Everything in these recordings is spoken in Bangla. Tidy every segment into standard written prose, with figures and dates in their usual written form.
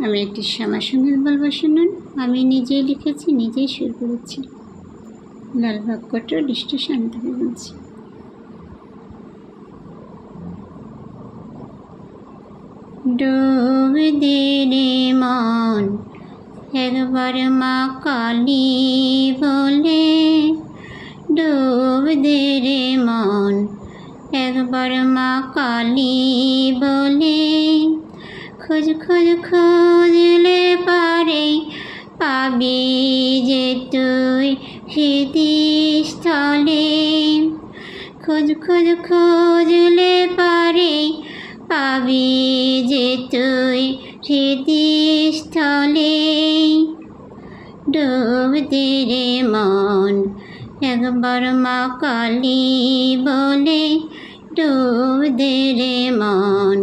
আমি একটি শ্যামাসঙ্গীত বলবো, শুনুন। আমি নিজেই লিখেছি, নিজেই সুর করেছি। লালবাগ কোর্টের স্টেশন থেকে বলছি। ডুব দে রে মন একবার মা কালী বলে, ডুব দে রে মন একবার মা কালী বলে, খোঁজ খোঁজ খুঁজলে পারে পাবি যে তুই হৃদয়স্থলে, খোঁজ খোঁজ খুঁজলে পারে পাবি যে তুই হৃদয়স্থলে, ডুব দে রে মন একবার মা কালী বলে, ডুব দে রে মন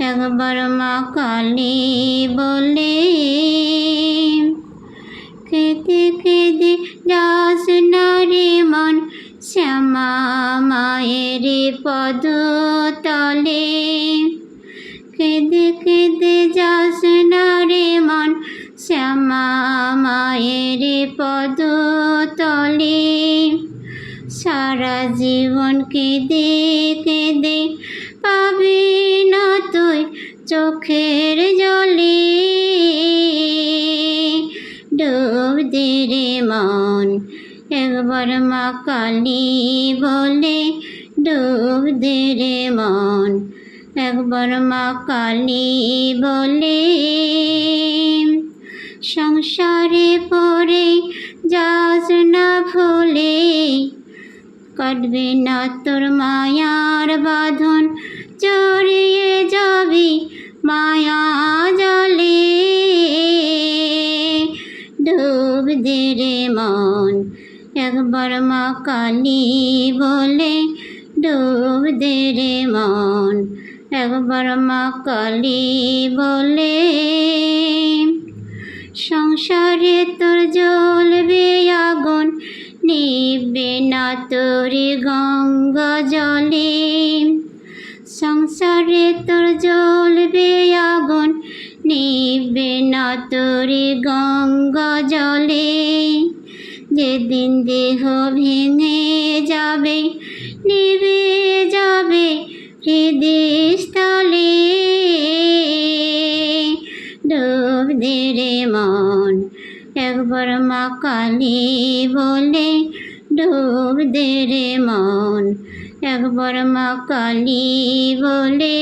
একবার মা কালী বলে। কেঁদে কেঁদে যাস না রে মন শ্যামা মায়ের পদতলে, কেঁদে কেঁদে যাস না রে মন শ্যামা মায়ের পদতলে, সারা জীবন কেঁদে কেঁদে পাবি না তুই চোখের জলে, ডুব দে রে মন একবার মা কালী বলে, ডুব দে রে মন একবার মা কালী বলে। সংসারে পড়ে যাস না ভুলে, কাটবে না তোর মায়ার বাঁধন, জড়িয়ে যাবি মায়া জলে, ডুব দে রে মন একবার মা কালী বলে, ডুব দে রে মন একবার মা কালী বলে। সংসারে তোর জ্বলবে আগুন, নিবে না তোর গঙ্গা জলে, সংসারে তোর জ্বলবে আগুন, নিবে না তোর গঙ্গা জলে, যেদিন দেহ ভেঙে যাবে নিবে যাবে হৃদয়স্থলে, ডুব দে রে মন একবার মা কালী বলে, ডুব দে রে মন একবার মা কালী বলে।